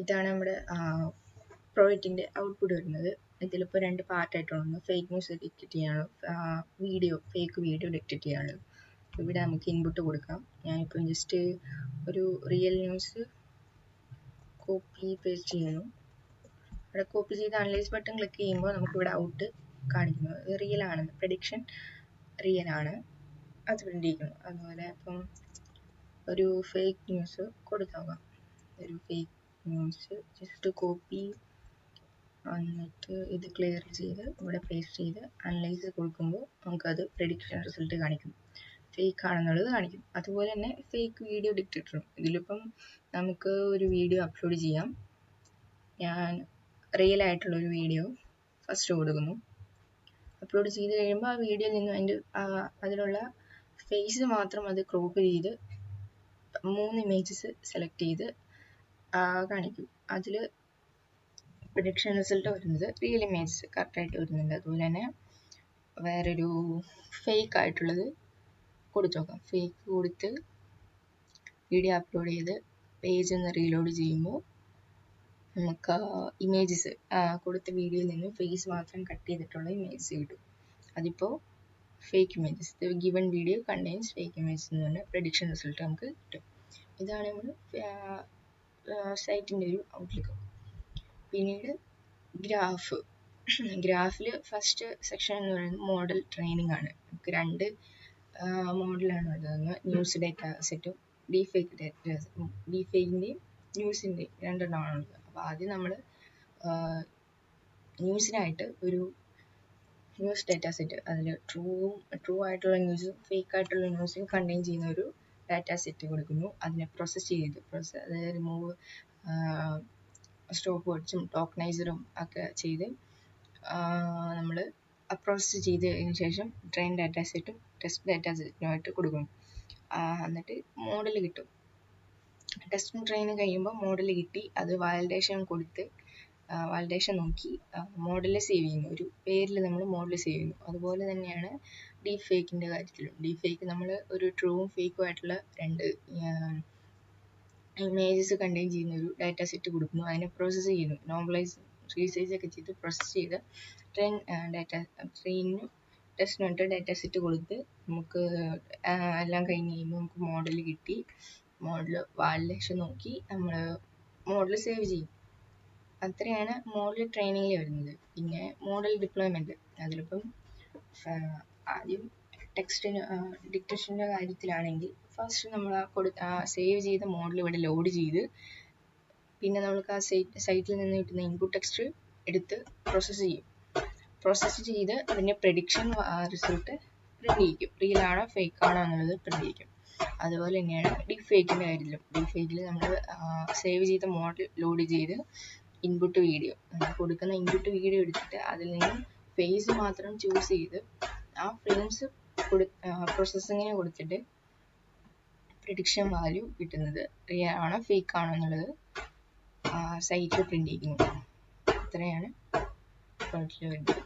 ഇതാണ് നമ്മുടെ പ്രോജക്റ്റിൻ്റെ ഔട്ട്പുട്ട് വരുന്നത്. ഇതിലിപ്പോൾ 2 പാർട്ടായിട്ടുണ്ട്. ഫേക്ക് ന്യൂസ് ഡിറ്റക്ട് ചെയ്യാനും ഫേക്ക് വീഡിയോ ഡിറ്റക്ട് ചെയ്യാനും. ഇവിടെ നമുക്ക് ഇൻപുട്ട് കൊടുക്കാം. ഞാനിപ്പോൾ ജസ്റ്റ് ഒരു റിയൽ ന്യൂസ് കോപ്പി പേസ്റ്റ് ചെയ്യുന്നു. ഇവിടെ കോപ്പി ചെയ്ത് അനലൈസ് ബട്ടൺ ക്ലിക്ക് ചെയ്യുമ്പോൾ നമുക്കിവിടെ ഔട്ട് കാണിക്കുന്നത് റിയൽ ആണ്, പ്രഡിക്ഷൻ റിയൽ ആണ്, അത് പ്രിൻ്റ് ചെയ്യുന്നു. അതുപോലെ ഇപ്പം ഒരു ഫേക്ക് ന്യൂസ് കൊടുത്തോക്കാം. ഒരു ഫേക്ക് ന്യൂസ് ജസ്റ്റ് കോപ്പി എന്നിട്ട് ഇത് ക്ലിയർ ചെയ്ത് ഇവിടെ പേസ്റ്റ് ചെയ്ത് അനലൈസ് കൊടുക്കുമ്പോൾ നമുക്കത് പ്രഡിക്ഷൻ റിസൾട്ട് കാണിക്കും, ഫേക്ക് ആണെന്നുള്ളത് കാണിക്കും. അതുപോലെ തന്നെ ഫേക്ക് വീഡിയോ ഡിറ്റക്ടറും. ഇതിലിപ്പം നമുക്ക് ഒരു വീഡിയോ അപ്ലോഡ് ചെയ്യാം. ഞാൻ റിയൽ ആയിട്ടുള്ളൊരു വീഡിയോ ഫസ്റ്റ് കൊടുക്കുന്നു. അപ്ലോഡ് ചെയ്ത് കഴിയുമ്പോൾ ആ വീഡിയോയിൽ നിന്ന് അതിലുള്ള ഫേസ് മാത്രം അത് ക്രോപ്പ് ചെയ്ത് 3 ഇമേജസ് സെലക്ട് ചെയ്ത് കാണിക്കും. അതിൽ പ്രഡിക്ഷൻ റിസൾട്ട് വരുന്നത് റിയൽ ഇമേജസ് കറക്റ്റായിട്ട് വരുന്നുണ്ട്. അതുപോലെ തന്നെ വേറൊരു ഫേക്ക് ആയിട്ടുള്ളത് കൊടുത്തു നോക്കാം. ഫേക്ക് കൊടുത്ത് വീഡിയോ അപ്ലോഡ് ചെയ്ത് പേജ് ഒന്ന് റീലോഡ് ചെയ്യുമ്പോൾ നമുക്ക് ഇമേജസ് കൊടുത്ത വീഡിയോയിൽ നിന്ന് ഫേസ് മാത്രം കട്ട് ചെയ്തിട്ടുള്ള ഇമേജസ് കിട്ടും. അതിപ്പോൾ fake images, given video contains fake images എന്ന് പറഞ്ഞ പ്രഡിക്ഷൻ റിസൾട്ട് നമുക്ക് കിട്ടും. ഇതാണ് നമ്മൾ സൈറ്റിൻ്റെ ഒരു ഔട്ട്ലുക്ക്. പിന്നീട് ഗ്രാഫിൽ ഫസ്റ്റ് സെക്ഷൻ എന്ന് പറയുന്നത് മോഡൽ ട്രെയിനിങ് ആണ്. നമുക്ക് 2 മോഡലാണ് ഉള്ളത്. ന്യൂസ് ഡേറ്റ സെറ്റും ഡീഫേക്കിൻ്റെയും ന്യൂസിൻ്റെയും 2 എണ്ണമാണുള്ളത്. അപ്പോൾ ആദ്യം നമ്മൾ ന്യൂസിനായിട്ട് ഒരു ന്യൂസ് ഡേറ്റ സെറ്റ്, അതിൽ ട്രൂ ആയിട്ടുള്ള ന്യൂസും ഫേക്ക് ആയിട്ടുള്ള ന്യൂസും കണ്ടെയ്ൻ ചെയ്യുന്ന ഒരു ഡാറ്റ സെറ്റ് കൊടുക്കുന്നു. അതിനെ പ്രോസസ്സ് ചെയ്ത് അതായത് റിമൂവ് സ്റ്റോപ്പ് വേർഡ്സും ടോക്കനൈസറും ഒക്കെ ചെയ്ത് നമ്മൾ പ്രോസസ്സ് ചെയ്തതിന് ശേഷം ട്രെയിൻ ഡാറ്റ സെറ്റും ടെസ്റ്റ് ഡാറ്റ സെറ്റുമായിട്ട് കൊടുക്കുന്നു. എന്നിട്ട് മോഡൽ കിട്ടും. ടെസ്റ്റും ട്രെയിനും കഴിയുമ്പോൾ മോഡൽ കിട്ടി, അത് വാലിഡേഷൻ കൊടുത്ത് വാലിഡേഷൻ നോക്കി മോഡൽ സേവ് ചെയ്യുന്നു. ഒരു പേരിൽ നമ്മൾ മോഡൽ സേവ് ചെയ്യുന്നു. അതുപോലെ തന്നെയാണ് ഡീഫേക്കിൻ്റെ കാര്യത്തിലും. ഡീഫേക്ക് നമ്മൾ ഒരു ട്രൂവും ഫേക്കും ആയിട്ടുള്ള 2 ഇമേജസ് കണ്ടെയ്ൻ ചെയ്യുന്ന ഒരു ഡാറ്റ സെറ്റ് കൊടുക്കുന്നു. അതിനെ പ്രോസസ്സ് ചെയ്യുന്നു. നോർമലൈസ് റീസൈസ് ഒക്കെ ചെയ്ത് പ്രോസസ്സ് ചെയ്ത് ട്രെയിനിനും ടെസ്റ്റിനായിട്ട് ഡാറ്റ സെറ്റ് കൊടുത്ത് നമുക്ക് എല്ലാം കഴിഞ്ഞ് കഴിയുമ്പോൾ നമുക്ക് മോഡൽ കിട്ടി. മോഡൽ വാലിഡേഷൻ നോക്കി നമ്മൾ മോഡൽ സേവ് ചെയ്യും. അത്രയാണ് മോഡൽ ട്രെയിനിങ്ങിൽ വരുന്നത്. പിന്നെ മോഡൽ ഡിപ്ലോയ്മെൻറ്റ്, അതിലിപ്പം ആദ്യം ഡിറ്റക്ഷൻ്റെ കാര്യത്തിലാണെങ്കിൽ ഫസ്റ്റ് നമ്മൾ സേവ് ചെയ്ത മോഡൽ ഇവിടെ ലോഡ് ചെയ്ത് പിന്നെ നമുക്ക് ആ സൈറ്റിൽ നിന്ന് കിട്ടുന്ന ഇൻപുട്ട് ടെക്സ്റ്റ് എടുത്ത് പ്രോസസ്സ് ചെയ്ത് അതിൻ്റെ പ്രഡിക്ഷൻ റിസൾട്ട് പ്രിൻ്റ് ചെയ്യിക്കും. റിയൽ ആണോ ഫേക്ക് ആണോ എന്നുള്ളത് പ്രിൻ്റ് ചെയ്യിക്കും. അതുപോലെ തന്നെയാണ് ഡീഫേക്കിൻ്റെ കാര്യത്തിലും. ഡീഫേക്കിൽ നമ്മൾ സേവ് ചെയ്ത മോഡൽ ലോഡ് ചെയ്ത് ഇൻപുട്ട് വീഡിയോ, നമ്മൾ കൊടുക്കുന്ന ഇൻപുട്ട് വീഡിയോ എടുത്തിട്ട് അതിൽ നിന്ന് ഫേസ് മാത്രം ചൂസ് ചെയ്ത് ആ ഫ്രെയിംസ് പ്രോസസ്സിങ്ങിന് കൊടുത്തിട്ട് പ്രഡിക്ഷൻ വാല്യൂ കിട്ടുന്നത് റിയൽ ആണോ ഫേക്ക് ആണോ എന്നുള്ളത് സൈറ്റിൽ പ്രിൻ്റ് ചെയ്യുന്നു. ഇത്രയാണ് വരുന്നത്.